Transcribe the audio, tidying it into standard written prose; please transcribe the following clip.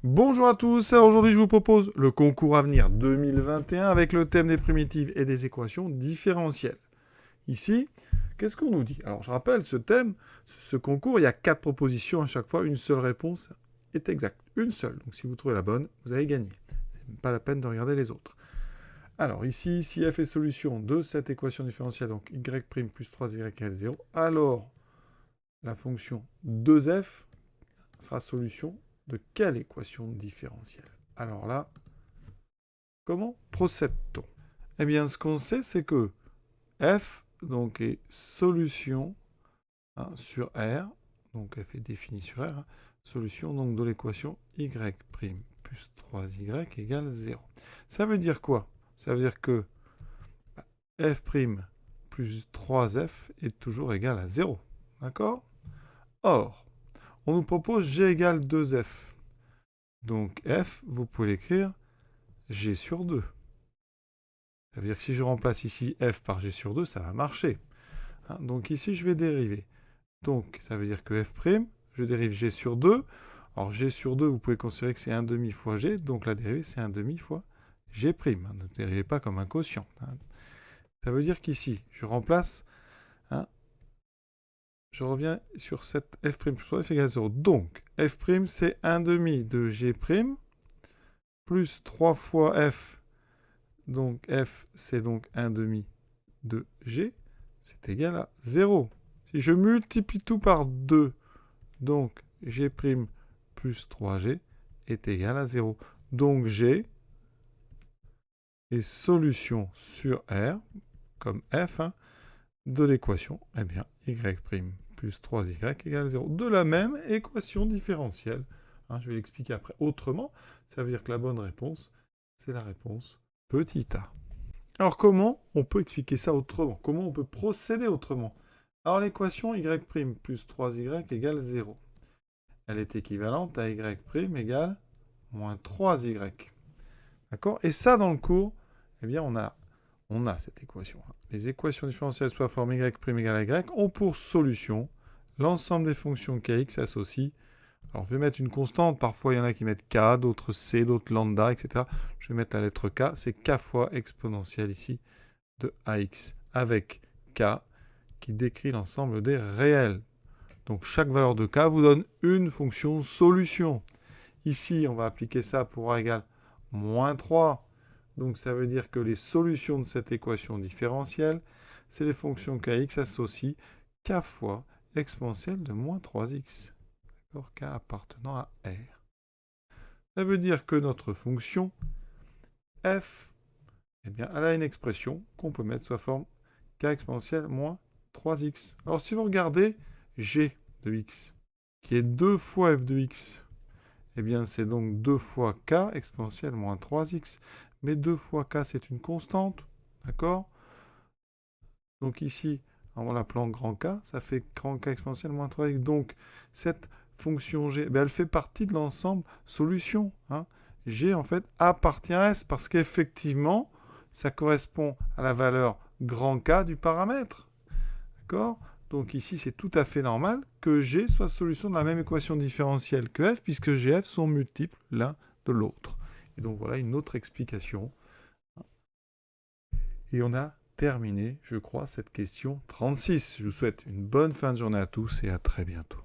Bonjour à tous, alors aujourd'hui je vous propose le concours Avenir 2021 avec le thème des primitives et des équations différentielles. Ici, qu'est-ce qu'on nous dit? Alors je rappelle, ce thème, ce concours, il y a 4 propositions à chaque fois, une seule réponse est exacte. Une seule, donc si vous trouvez la bonne, vous avez gagné. C'est même pas la peine de regarder les autres. Alors ici, si f est solution de cette équation différentielle, donc y' plus 3y égale 0, alors la fonction 2f sera solution de quelle équation différentielle? Alors là, comment procède-t-on? Eh bien, ce qu'on sait, c'est que f donc, est solution sur R, donc f est définie sur R, solution donc, de l'équation y' plus 3y égale 0. Ça veut dire quoi? Ça veut dire que f' plus 3f est toujours égal à 0. D'accord? Or, on nous propose g égale 2f. Donc f, vous pouvez l'écrire g sur 2. Ça veut dire que si je remplace ici f par g sur 2, ça va marcher. Donc ici, je vais dériver. Donc, ça veut dire que f', je dérive g sur 2. Alors, g sur 2, vous pouvez considérer que c'est 1 demi fois g. Donc, la dérivée, c'est 1 demi fois g'. Ne dérivez pas comme un quotient. Ça veut dire qu'ici, je remplace... je reviens sur cette f' plus f égale 0. Donc, f', c'est 1 demi de g' plus 3 fois f. Donc, f, c'est donc 1 demi de g. C'est égal à 0. Si je multiplie tout par 2, donc g' plus 3g est égal à 0. Donc, g est solution sur R, comme f, de l'équation, eh bien, y' plus 3y égale 0. De la même équation différentielle. Je vais l'expliquer après. Autrement, ça veut dire que la bonne réponse, c'est la réponse petit a. Alors, comment on peut expliquer ça autrement? Comment on peut procéder autrement? Alors, l'équation y' plus 3y égale 0. Elle est équivalente à y' égale moins 3y. D'accord? Et ça, dans le cours, eh bien, on a cette équation. Les équations différentielles sous la forme y' égale à y ont pour solution l'ensemble des fonctions kx associent. Alors, je vais mettre une constante. Parfois, il y en a qui mettent k, d'autres c, d'autres lambda, etc. Je vais mettre la lettre k. C'est k fois exponentielle ici de ax avec k qui décrit l'ensemble des réels. Donc, chaque valeur de k vous donne une fonction solution. Ici, on va appliquer ça pour a égale moins 3. Donc, ça veut dire que les solutions de cette équation différentielle, c'est les fonctions kx associent k fois exponentielle de moins 3x. D'accord? K appartenant à R. Ça veut dire que notre fonction f, eh bien, elle a une expression qu'on peut mettre sous la forme k exponentielle moins 3x. Alors, si vous regardez g de x, qui est 2 fois f de x, eh bien, c'est donc 2 fois k exponentielle moins 3x. Mais 2 fois k, c'est une constante. D'accord? Donc ici, en l'appelant grand K, ça fait grand K exponentielle moins 3x. Donc, cette fonction g, elle fait partie de l'ensemble solution. G, en fait, appartient à S parce qu'effectivement, ça correspond à la valeur grand K du paramètre. D'accord? Donc ici, c'est tout à fait normal que G soit solution de la même équation différentielle que F, puisque G et F sont multiples l'un de l'autre. Et donc voilà une autre explication. Et on a terminé, je crois, cette question 36. Je vous souhaite une bonne fin de journée à tous et à très bientôt.